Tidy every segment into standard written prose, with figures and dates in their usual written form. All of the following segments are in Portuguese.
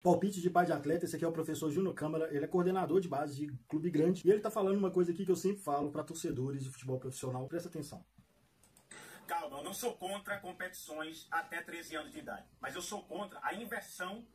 Palpite de pai de atleta, esse aqui é o professor Júnior Câmara, ele é coordenador de base de clube grande e ele tá falando uma coisa aqui que eu sempre falo para torcedores de futebol profissional, presta atenção. Calma, eu não sou contra competições até 13 anos de idade, mas eu sou contra a inversão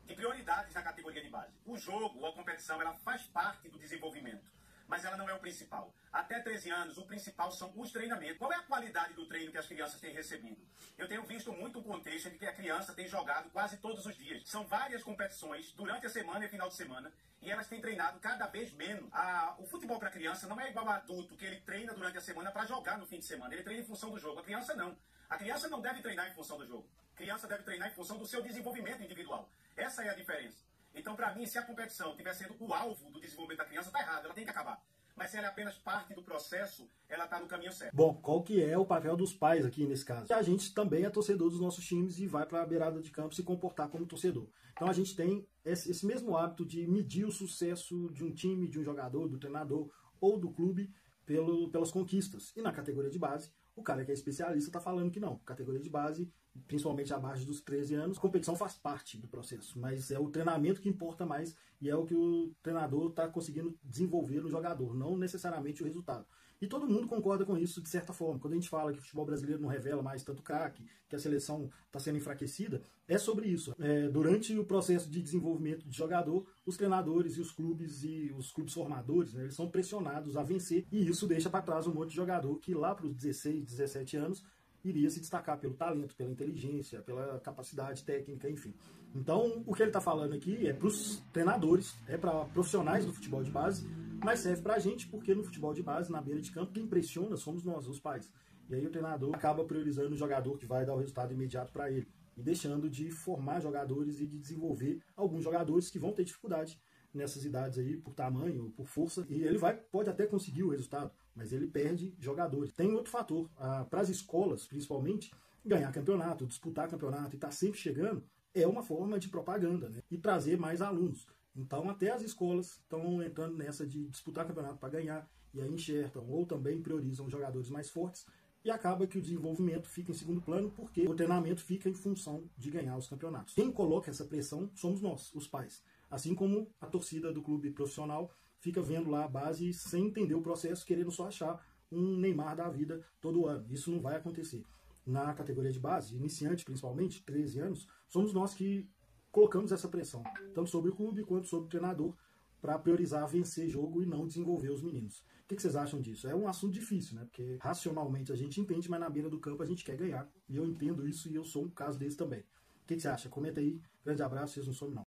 de prioridades na categoria de base. O jogo ou a competição, ela faz parte do desenvolvimento, mas ela não é o principal. Até 13 anos, o principal são os treinamentos. Qual é a qualidade do treino que as crianças têm recebido? Eu tenho visto muito um contexto em que a criança tem jogado quase todos os dias. São várias competições durante a semana e final de semana, e elas têm treinado cada vez menos. O futebol para a criança não é igual ao adulto, que ele treina durante a semana para jogar no fim de semana. Ele treina em função do jogo. A criança não. A criança não deve treinar em função do jogo. A criança deve treinar em função do seu desenvolvimento individual. Essa é a diferença. Então, para mim, se a competição estiver sendo o alvo do desenvolvimento da criança, está errado, ela tem que acabar. Mas se ela é apenas parte do processo, ela está no caminho certo. Bom, qual que é o papel dos pais aqui nesse caso? A gente também é torcedor dos nossos times e vai para a beirada de campo se comportar como torcedor. Então a gente tem esse mesmo hábito de medir o sucesso de um time, de um jogador, do treinador ou do clube pelas conquistas. E na categoria de base, o cara que é especialista está falando que não. Categoria de base, principalmente abaixo dos 13 anos, a competição faz parte do processo, mas é o treinamento que importa mais e é o que o treinador está conseguindo desenvolver no jogador, não necessariamente o resultado. E todo mundo concorda com isso de certa forma. Quando a gente fala que o futebol brasileiro não revela mais tanto craque, que a seleção está sendo enfraquecida, é sobre isso. Durante o processo de desenvolvimento de jogador, os treinadores e os clubes formadores, né, eles são pressionados a vencer e isso deixa para trás um monte de jogador que lá para os 16, 17 anos iria se destacar pelo talento, pela inteligência, pela capacidade técnica, enfim. Então, o que ele está falando aqui é para os treinadores, é para profissionais do futebol de base, mas serve para a gente, porque no futebol de base, na beira de campo, quem pressiona somos nós, os pais. E aí o treinador acaba priorizando o jogador que vai dar o resultado imediato para ele, e deixando de formar jogadores e de desenvolver alguns jogadores que vão ter dificuldade nessas idades aí, por tamanho, por força, e ele pode até conseguir o resultado, mas ele perde jogadores. Tem outro fator, para as escolas, principalmente, ganhar campeonato, disputar campeonato e estar sempre chegando, é uma forma de propaganda, né? E trazer mais alunos. Então até as escolas estão entrando nessa de disputar campeonato para ganhar, e aí enxertam ou também priorizam jogadores mais fortes, e acaba que o desenvolvimento fica em segundo plano, porque o treinamento fica em função de ganhar os campeonatos. Quem coloca essa pressão somos nós, os pais. Assim como a torcida do clube profissional fica vendo lá a base sem entender o processo, querendo só achar um Neymar da vida todo ano. Isso não vai acontecer. Na categoria de base, iniciante principalmente, 13 anos, somos nós que colocamos essa pressão, tanto sobre o clube quanto sobre o treinador, para priorizar vencer jogo e não desenvolver os meninos. O que vocês acham disso? É um assunto difícil, né? Porque racionalmente a gente entende, mas na beira do campo a gente quer ganhar. E eu entendo isso e eu sou um caso desse também. O que você acha? Comenta aí. Grande abraço, vocês não somem não.